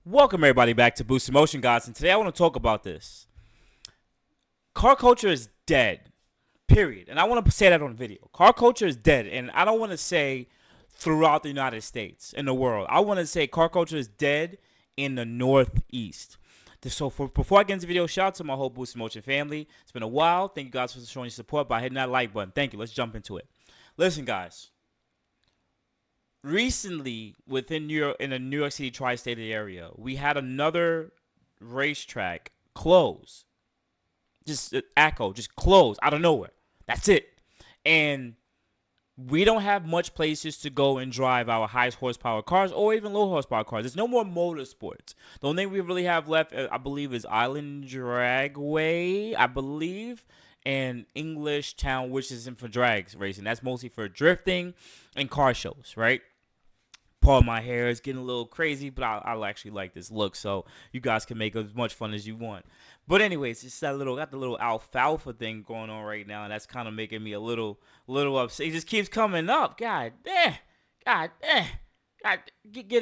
Welcome everybody back to Boost Emotion, guys, and today I want to talk about this. Car culture is dead, period. And I want to say that on video. Car culture is dead, and I don't want to say throughout the United States, in the world. I want to say car culture is dead in the Northeast. So before I get into the video, shout out to my whole Boost Emotion family. It's been a while. Thank you guys for showing your support by hitting that like button. Thank you. Let's jump into it. Listen, guys. Recently, within New York, in the New York City tri-state area, we had another racetrack close. Just just close out of nowhere. That's it. And we don't have much places to go and drive our highest horsepower cars or even low horsepower cars. There's no more motorsports. The only thing we really have left, I believe, is Island Dragway, I believe, and English Town, which isn't for drags racing. That's mostly for drifting and car shows, right? Part of my hair is getting a little crazy, but I actually like this look, so you guys can make as much fun as you want. But anyways, it's got the little alfalfa thing going on right now, and that's kind of making me little upset. It just keeps coming up. God, get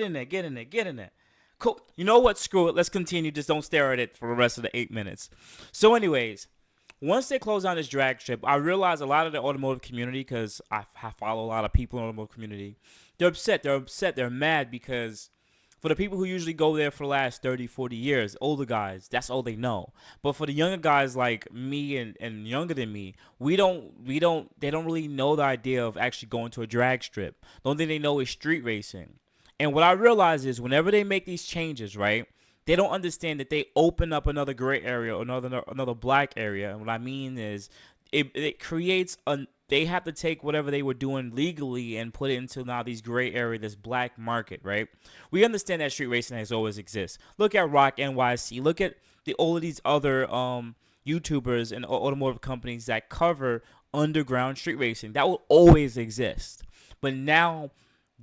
in there, get in there. Cool. You know what? Screw it. Let's continue. Just don't stare at it for the rest of the 8 minutes. So, anyways, once they close down this drag strip, I realized a lot of the automotive community, because I follow a lot of people in the automotive community, they're upset. They're upset. They're mad because for the people who usually go there for the last 30, 40 years, older guys, that's all they know. But for the younger guys like me and younger than me, they don't really know the idea of actually going to a drag strip. The only thing they know is street racing. And what I realize is whenever they make these changes, right, they don't understand that they open up another gray area or another black area. And what I mean is it creates they have to take whatever they were doing legally and put it into now these gray area, this black market, right? We understand that street racing has always exists. Look at Rock NYC. Look at all of these other YouTubers and automotive companies that cover underground street racing. That will always exist. But now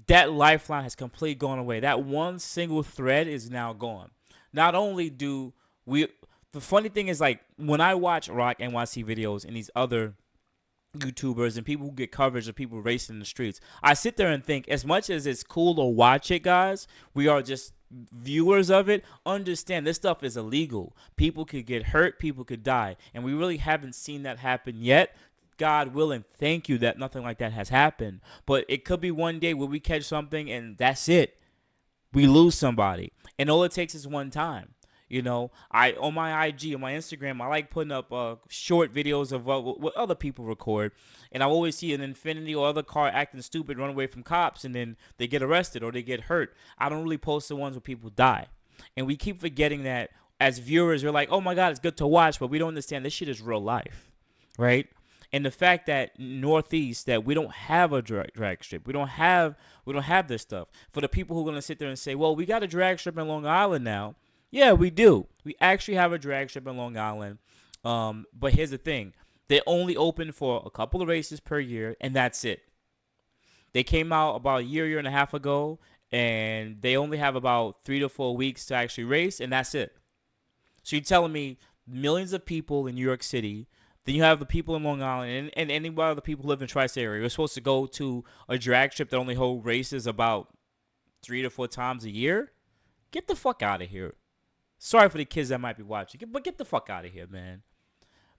that lifeline has completely gone away. That one single thread is now gone. Not only do we, the funny thing is, like, when I watch Rock NYC videos and these other YouTubers and people who get coverage of people racing in the streets, I sit there and think, as much as it's cool to watch it, guys, we are just viewers of it. Understand this stuff is illegal. People could get hurt, people could die, and we really haven't seen that happen yet. God willing, thank you that nothing like that has happened. But it could be one day where we catch something and that's it. We lose somebody, and all it takes is one time. You know, I on my IG, on my Instagram, I like putting up short videos of what other people record, and I always see an Infinity or other car acting stupid, run away from cops, and then they get arrested or they get hurt. I don't really post the ones where people die, and we keep forgetting that as viewers. We're like, oh my God, it's good to watch, but we don't understand this shit is real life, right? And the fact that Northeast, that we don't have a drag strip, we don't have this stuff. For the people who are gonna sit there and say, well, we got a drag strip in Long Island now. Yeah, we do. We actually have a drag strip in Long Island. But here's the thing: they only open for a couple of races per year, and that's it. They came out about a year and a half ago, and they only have about 3 to 4 weeks to actually race, and that's it. So you're telling me millions of people in New York City, then you have the people in Long Island, and any other people who live in the tri-state area. We're supposed to go to a drag strip that only hold races about 3 to 4 times a year? Get the fuck out of here. Sorry for the kids that might be watching, but get the fuck out of here, man.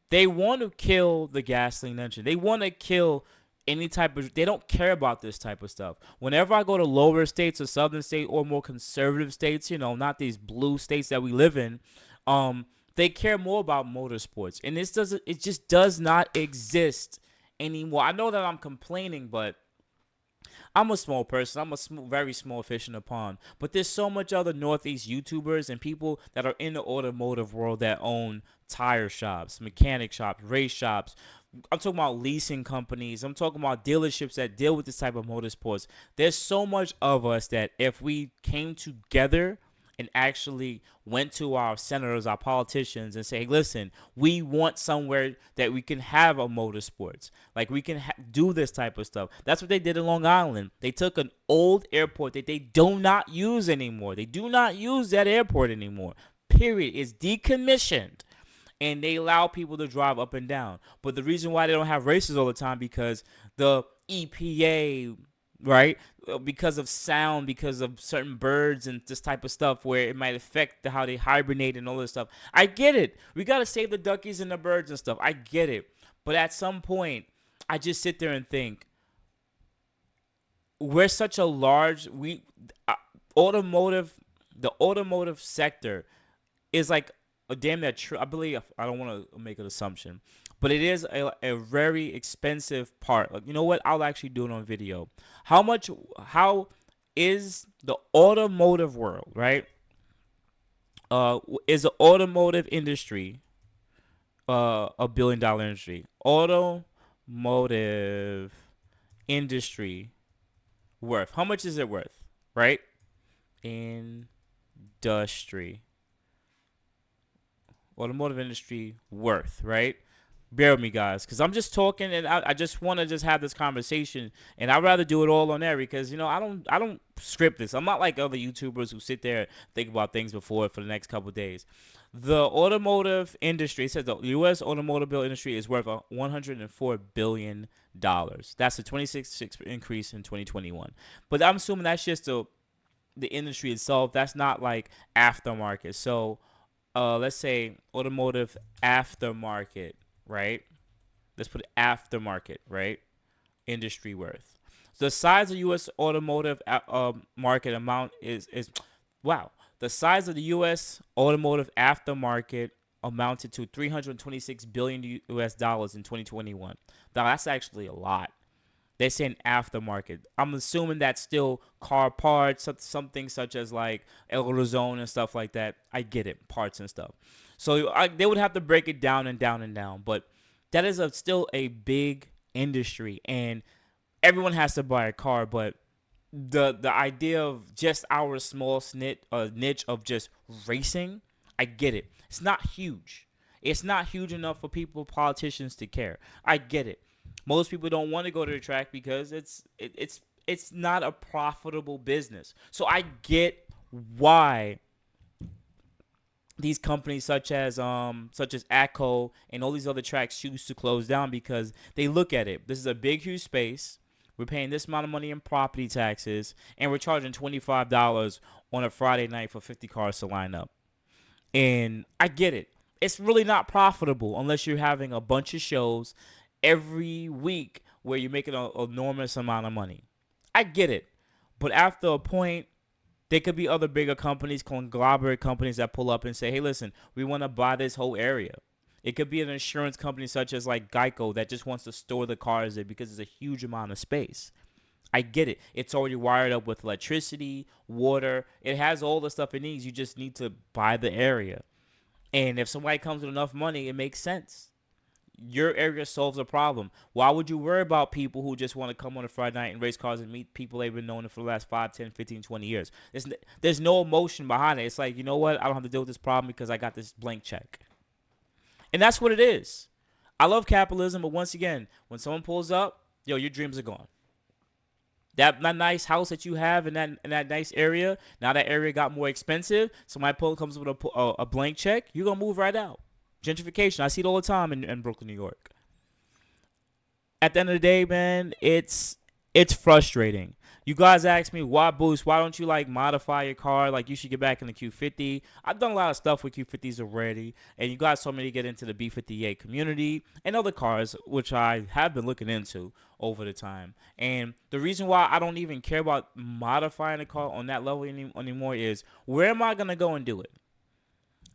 They want to kill the gasoline engine. They want to kill any type of. They don't care about this type of stuff. Whenever I go to lower states or southern states or more conservative states, not these blue states that we live in, they care more about motorsports, and it just does not exist anymore. I know that I'm complaining, but I'm a small person. I'm a very small fish in the pond. But there's so much other Northeast YouTubers and people that are in the automotive world that own tire shops, mechanic shops, race shops. I'm talking about leasing companies. I'm talking about dealerships that deal with this type of motorsports. There's so much of us that if we came together and actually went to our senators, our politicians, and say, hey, listen, we want somewhere that we can have a motorsports. Like, we can do this type of stuff. That's what they did in Long Island. They took an old airport that they do not use anymore. They do not use that airport anymore. Period. It's decommissioned. And they allow people to drive up and down. But the reason why they don't have races all the time, because the EPA right? Because of sound, because of certain birds and this type of stuff, where it might affect how they hibernate and all this stuff. I get it. We gotta save the duckies and the birds and stuff. I get it. But at some point, I just sit there and think, we're such a large uh, automotive the automotive sector is like a damn that I believe, I don't want to make an assumption, but it is a very expensive part. Like, you know what? I'll actually do it on video. How is the automotive world, right? Is the automotive industry $1 billion industry? Automotive industry worth. How much is it worth, right? Industry. Automotive industry worth, right? Bear with me, guys, because I'm just talking, and I just want to just have this conversation, and I'd rather do it all on air because, I don't script this. I'm not like other YouTubers who sit there and think about things before for the next couple of days. The automotive industry, it says the U.S. automobile industry is worth $104 billion. That's a 26% increase in 2021. But I'm assuming that's just the industry itself. That's not like aftermarket. So let's say automotive aftermarket, right? Let's put aftermarket, right? Industry worth. The size of U.S. automotive market amount is wow. The size of the U.S. automotive aftermarket amounted to 326 billion U.S. dollars in 2021. Now that's actually a lot. They're saying aftermarket. I'm assuming that's still car parts, something such as like AutoZone and stuff like that. I get it, parts and stuff. So they would have to break it down and down and down. But that is still a big industry, and everyone has to buy a car. But the idea of just our small niche of just racing, I get it. It's not huge. It's not huge enough for politicians to care. I get it. Most people don't want to go to the track because it's not a profitable business. So I get why these companies such as ACO and all these other tracks choose to close down, because they look at it. This is a big, huge space. We're paying this amount of money in property taxes, and we're charging $25 on a Friday night for 50 cars to line up. And I get it. It's really not profitable unless you're having a bunch of shows every week where you're making an enormous amount of money. I get it. But after a point, there could be other bigger companies, conglomerate companies that pull up and say, hey, listen, we want to buy this whole area. It could be an insurance company such as like Geico that just wants to store the cars there because it's a huge amount of space. I get it. It's already wired up with electricity, water. It has all the stuff it needs. You just need to buy the area. And if somebody comes with enough money, it makes sense. Your area solves a problem. Why would you worry about people who just want to come on a Friday night and race cars and meet people they've been knowing for the last 5, 10, 15, 20 years? There's no emotion behind it. It's like, you know what? I don't have to deal with this problem because I got this blank check. And that's what it is. I love capitalism, but once again, when someone pulls up, yo, your dreams are gone. That nice house that you have in that nice area, now that area got more expensive. Somebody comes with a blank check, you're going to move right out. Gentrification. I see it all the time in Brooklyn, New York. At the end of the day, man, it's frustrating. You guys ask me, why boost? Why don't you like modify your car? Like, you should get back in the Q50. I've done a lot of stuff with Q50s already, and you guys told me to get into the B58 community and other cars, which I have been looking into over the time. And the reason why I don't even care about modifying a car on that level anymore is, where am I gonna go and do it?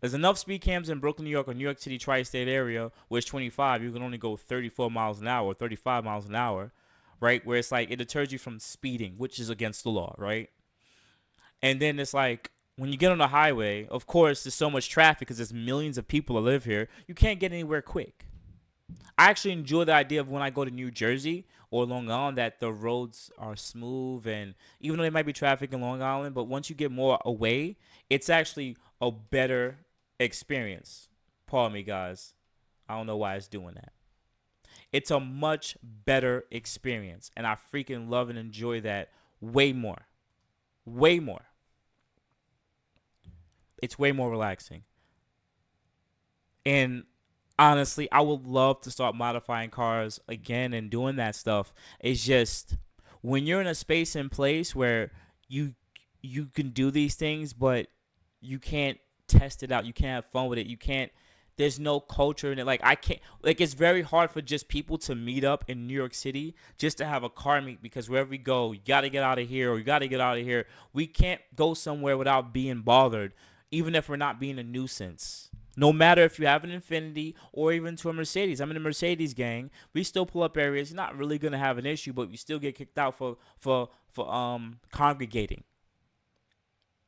There's enough speed cams in Brooklyn, New York, or New York City tri-state area where it's 25. You can only go 34 miles an hour, 35 miles an hour, right? Where it's like it deters you from speeding, which is against the law, right? And then it's like when you get on the highway, of course, there's so much traffic because there's millions of people that live here. You can't get anywhere quick. I actually enjoy the idea of when I go to New Jersey or Long Island that the roads are smooth, and even though there might be traffic in Long Island, but once you get more away, it's actually a better experience. Pardon me, guys. I don't know why it's doing that. It's a much better experience, and I freaking love and enjoy that way more. Way more. It's way more relaxing. And honestly, I would love to start modifying cars again and doing that stuff. It's just when you're in a space and place where you you can do these things, but you can't test it out. You can't have fun with it. You can't. There's no culture in it. Like I can't. Like it's very hard for just people to meet up in New York City just to have a car meet because wherever we go, you got to get out of here or you got to get out of here. We can't go somewhere without being bothered, even if we're not being a nuisance. No matter if you have an Infinity or even to a Mercedes. I'm in a Mercedes gang. We still pull up areas. You're not really gonna have an issue, but we still get kicked out for congregating.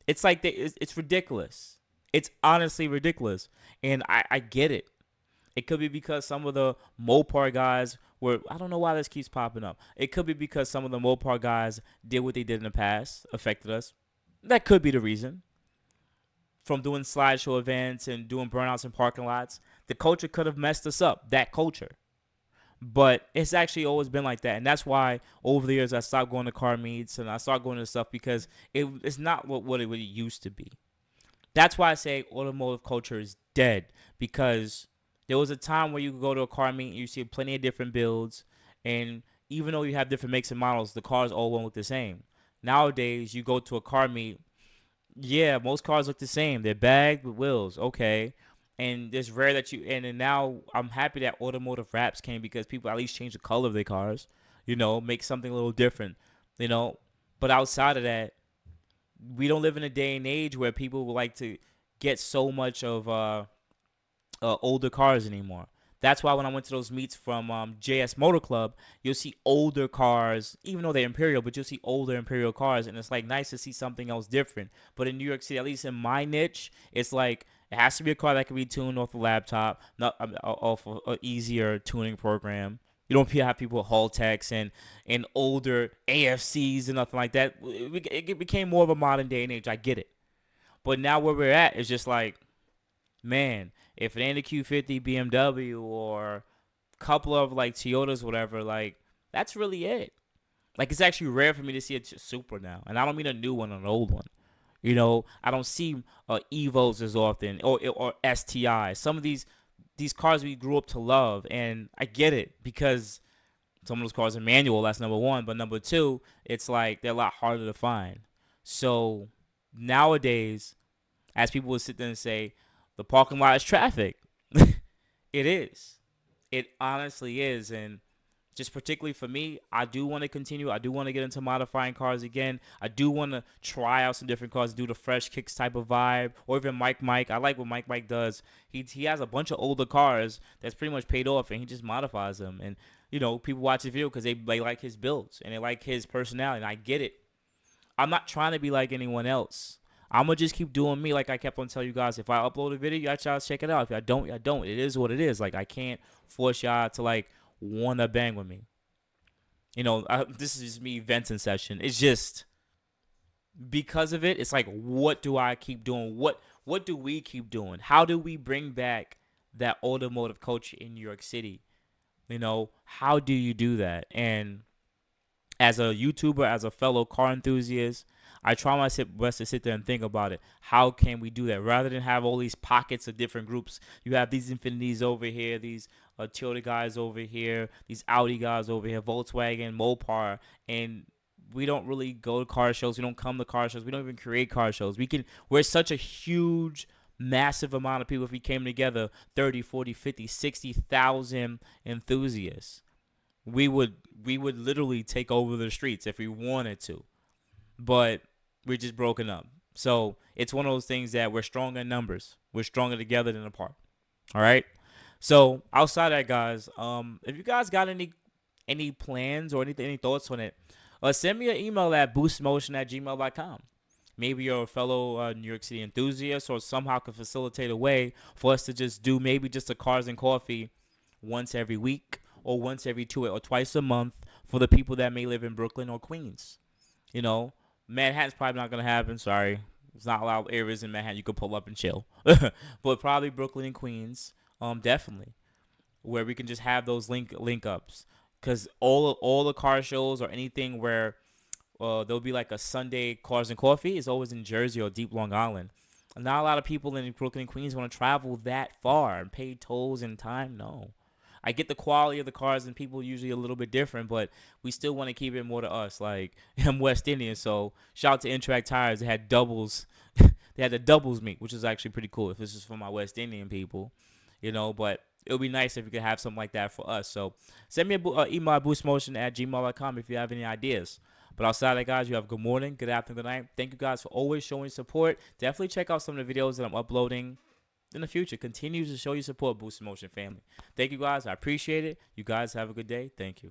It's like it's ridiculous. It's honestly ridiculous, and I get it. It could be because some of the Mopar guys were. I don't know why this keeps popping up. It could be because some of the Mopar guys did what they did in the past, affected us. That could be the reason. From doing slideshow events and doing burnouts in parking lots, the culture could have messed us up. That culture. But it's actually always been like that, and that's why over the years I stopped going to car meets and I started going to stuff because it's not what it really used to be. That's why I say automotive culture is dead because there was a time where you could go to a car meet and you see plenty of different builds, and even though you have different makes and models, the cars all won't look the same. Nowadays, you go to a car meet, yeah, most cars look the same. They're bagged with wheels, okay. And it's rare that you and then now I'm happy that automotive wraps came because people at least change the color of their cars, make something a little different, you know. But outside of that, we don't live in a day and age where people would like to get so much of older cars anymore. That's why when I went to those meets from JS Motor Club, you'll see older cars, even though they're Imperial, but you'll see older Imperial cars, and it's like nice to see something else different. But in New York City, at least in my niche, it's like it has to be a car that can be tuned off the laptop, not off an easier tuning program. You don't have people with Haltex and older AFCs and nothing like that. It became more of a modern day and age. I get it, but now where we're at is just like, man, if it ain't a Q50 BMW or a couple of like Toyotas, whatever, like that's really it. Like it's actually rare for me to see a Supra now, and I don't mean a new one, an old one. I don't see Evos as often or STI. Some of these cars we grew up to love, and I get it because some of those cars are manual. That's number one, but number two, it's like they're a lot harder to find. So nowadays, as people would sit there and say, the parking lot is traffic. It is. It honestly is. And just particularly for me, I do want to continue. I do want to get into modifying cars again. I do want to try out some different cars, do the fresh kicks type of vibe, or even Mike. I like what Mike does. He has a bunch of older cars that's pretty much paid off, and he just modifies them. And people watch his video because they like his builds and they like his personality. And I get it. I'm not trying to be like anyone else. I'm going to just keep doing me like I kept on telling you guys. If I upload a video, y'all try to check it out. If I don't, I don't. It is what it is. Like, I can't force y'all to, like, want to bang with me. This is just me venting session. It's just because of it, it's like, what do I keep doing? What do we keep doing? How do we bring back that automotive culture in New York City? How do you do that? And as a YouTuber, as a fellow car enthusiast, I try my best to sit there and think about it. How can we do that? Rather than have all these pockets of different groups, you have these Infinities over here, these Toyota guys over here, these Audi guys over here, Volkswagen, Mopar, and we don't really go to car shows. We don't come to car shows. We don't even create car shows. We're such a huge, massive amount of people. If we came together, 30, 40, 50, 60,000 enthusiasts, we would literally take over the streets if we wanted to. But we're just broken up. So it's one of those things that we're stronger in numbers. We're stronger together than apart. All right. So outside of that, guys, if you guys got any plans or any thoughts on it, send me an email at boostinmotion@gmail.com. Maybe you're a fellow New York City enthusiast or somehow can facilitate a way for us to just do maybe just a cars and coffee once every week or once every 2 or twice a month for the people that may live in Brooklyn or Queens. Manhattan's probably not going to happen. Sorry. There's not a lot of areas in Manhattan you could pull up and chill. But probably Brooklyn and Queens, definitely, where we can just have those link ups. Because all the car shows or anything where there'll be like a Sunday cars and coffee is always in Jersey or deep Long Island. Not a lot of people in Brooklyn and Queens want to travel that far and pay tolls and time. No. I get the quality of the cars and people usually a little bit different, but we still want to keep it more to us. Like I'm West Indian, so shout out to Interact Tires. They had doubles. They had the doubles meet, which is actually pretty cool. If this is for my West Indian people, but it would be nice if you could have something like that for us. So send me an email at boostmotion@gmail.com if you have any ideas. But outside of that, guys, you have good morning, good afternoon, good night. Thank you guys for always showing support. Definitely check out some of the videos that I'm uploading in the future. Continue to show your support, Boost Motion family. Thank you guys. I appreciate it. You guys have a good day. Thank you.